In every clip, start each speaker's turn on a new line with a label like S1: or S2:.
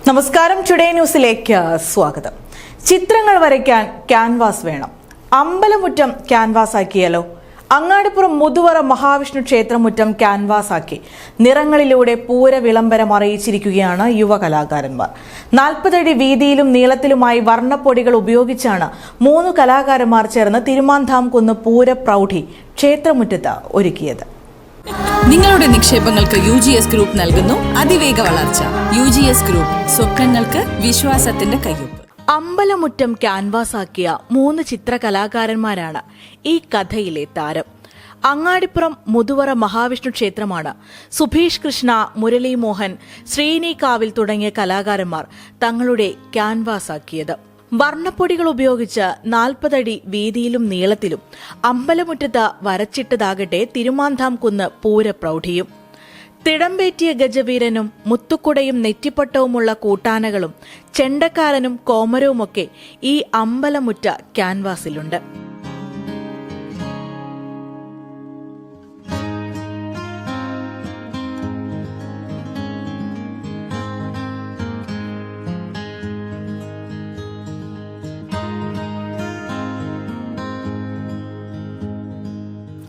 S1: നമസ്കാരം, ടുഡേ ന്യൂസിലേക്ക് സ്വാഗതം. ചിത്രങ്ങൾ വരയ്ക്കാൻ ക്യാൻവാസ് വേണം. അമ്പലമുറ്റം ക്യാൻവാസ് ആക്കിയാലോ? അങ്ങാടിപ്പുറം മുതുവറ മഹാവിഷ്ണു ക്ഷേത്രമുറ്റം ക്യാൻവാസ് ആക്കി നിറങ്ങളിലൂടെ പൂര വിളംബരം അറിയിച്ചിരിക്കുകയാണ് യുവ കലാകാരന്മാർ. 40 അടി വീതിയിലും നീളത്തിലുമായി വർണ്ണപ്പൊടികൾ ഉപയോഗിച്ചാണ് 3 കലാകാരന്മാർ ചേർന്ന് തിരുമാന്ധാം കുന്ന് പൂര പ്രൗഢി ക്ഷേത്രമുറ്റത്ത് ഒരുക്കിയത്.
S2: നിങ്ങളുടെ നിക്ഷേപങ്ങൾക്ക് UGS ഗ്രൂപ്പ് നൽകുന്നു അതിവേഗ വളർച്ച. UGS ഗ്രൂപ്പ്, സ്വപ്നങ്ങൾക്ക് വിശ്വാസത്തിന്റെ കയ്യൊപ്പ്.
S1: അമ്പലമുറ്റം ക്യാൻവാസ് ആക്കിയ 3 ചിത്രകലാകാരന്മാരാണ് ഈ കഥയിലെ താരം. അങ്ങാടിപ്പുറം മുതുവറ മഹാവിഷ്ണു ക്ഷേത്രമാണ് സുഭീഷ് കൃഷ്ണ, മുരളി മോഹൻ, ശ്രീനി കാവിൽ തുടങ്ങിയ കലാകാരന്മാർ തങ്ങളുടെ ക്യാൻവാസ് ആക്കിയത്. വർണ്ണപ്പൊടികൾ ഉപയോഗിച്ച് 40 അടി വീതിയിലും നീളത്തിലും അമ്പലമുറ്റത്ത് വരച്ചിട്ടതാകട്ടെ തിരുമാന്ധാം കുന്ന് പൂരപ്രൗഢിയും. തിടമ്പേറ്റിയ ഗജവീരനും മുത്തുക്കുടയും നെറ്റിപ്പട്ടവുമുള്ള കൂട്ടാനകളും ചെണ്ടക്കാരനും കോമരവുമൊക്കെ ഈ അമ്പലമുറ്റ ക്യാൻവാസിലുണ്ട്.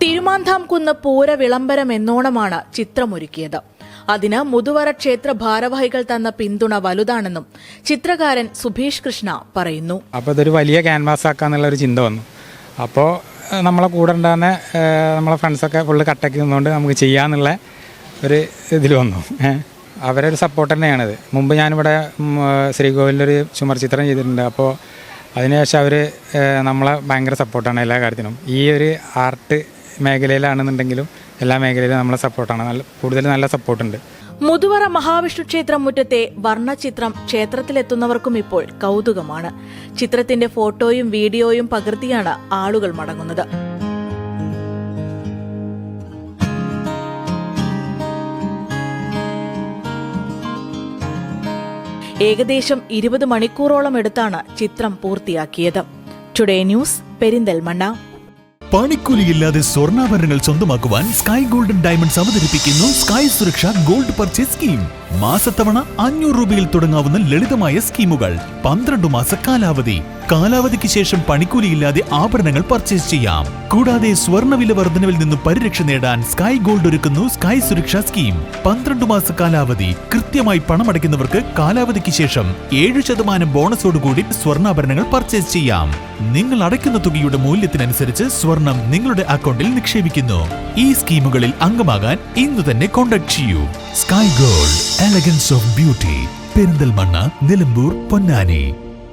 S1: തിരുമാന്ധാം കുന്ന് പൂര വിളംബരം എന്നോണമാണ് ചിത്രമൊരുക്കിയത്. അതിന് മുതുവറ ക്ഷേത്ര ഭാരവാഹികൾ തന്ന പിന്തുണ വലുതാണെന്നും ചിത്രകാരൻ സുഭീഷ് കൃഷ്ണ പറയുന്നു.
S3: അപ്പോൾ ഇതൊരു വലിയ ക്യാൻവാസ് ആക്കാന്നുള്ളൊരു ചിന്ത വന്നു. അപ്പോൾ നമ്മളെ കൂടെ ഉണ്ടാകുന്ന നമ്മളെ ഫ്രണ്ട്സൊക്കെ ഫുള്ള് കട്ടക്കി നിന്നുകൊണ്ട് നമുക്ക് ചെയ്യാന്നുള്ള ഒരു ഇതിൽ വന്നു. അവരൊരു സപ്പോർട്ട് തന്നെയാണിത്. മുമ്പ് ഞാനിവിടെ ശ്രീകോവിലൊരു ചുമർ ചിത്രം ചെയ്തിട്ടുണ്ട്. അപ്പോൾ അതിനുശേഷം അവർ നമ്മളെ ഭയങ്കര സപ്പോർട്ടാണ് എല്ലാ കാര്യത്തിനും. ഈ ഒരു ആർട്ട് മേഖലയിലാണെന്നുണ്ടെങ്കിലും എല്ലാ മേഖലയിലും നമ്മളെ സപ്പോർട്ടാണ്, കൂടുതൽ നല്ല സപ്പോർട്ടുണ്ട്.
S1: മുതുവറ മഹാവിഷ്ണു ക്ഷേത്രം മുറ്റത്തെ വർണ്ണചിത്രം ക്ഷേത്രത്തിലെത്തുന്നവർക്കും ഇപ്പോൾ കൗതുകമാണ്. ചിത്രത്തിന്റെ ഫോട്ടോയും വീഡിയോയും പകർത്തിയാണ് ആളുകൾ മടങ്ങുന്നത്. ഏകദേശം 20 മണിക്കൂറോളം എടുത്താണ് ചിത്രം പൂർത്തിയാക്കിയത്. Today news, Perinthalmanna.
S4: പണിക്കൂലിയില്ലാതെ സ്വർണ്ണാഭരണങ്ങൾ സ്വന്തമാക്കുവാൻ സ്കൈ ഗോൾഡൻ ഡയമണ്ട്സ് അവതരിപ്പിക്കുന്നു സ്കൈ സുരക്ഷ ഗോൾഡ് പർച്ചേസ് സ്കീം. മാസത്തവണ 500 രൂപയിൽ തുടങ്ങാവുന്ന ലളിതമായ സ്കീമുകൾ. 12 മാസ കാലാവധി. കാലാവധിക്ക് ശേഷം പണിക്കൂലിയില്ലാതെ ആഭരണങ്ങൾ പർച്ചേസ് ചെയ്യാം. കൂടാതെ സ്വർണ്ണവില വർധനവിൽ നിന്നും പരിരക്ഷ നേടാൻ സ്കൈ ഗോൾഡ് ഒരുക്കുന്നു സ്കൈ സുരക്ഷ സ്കീം. 12 മാസ കാലാവധി. കൃത്യമായി പണമടയ്ക്കുന്നവർക്ക് കാലാവധിക്ക് ശേഷം 7% ബോണസോടുകൂടി സ്വർണ്ണാഭരണങ്ങൾ പർച്ചേസ് ചെയ്യാം. നിങ്ങൾ അടയ്ക്കുന്ന തുകയുടെ മൂല്യത്തിനനുസരിച്ച് സ്വർണം നിങ്ങളുടെ അക്കൗണ്ടിൽ നിക്ഷേപിക്കുന്നു. ഈ സ്കീമുകളിൽ അംഗമാകാൻ ഇന്ന് തന്നെ കോൺടാക്ട് ചെയ്യൂ. Sky gold, elegance of beauty. Perinthalmanna, Nilambur, Ponnani.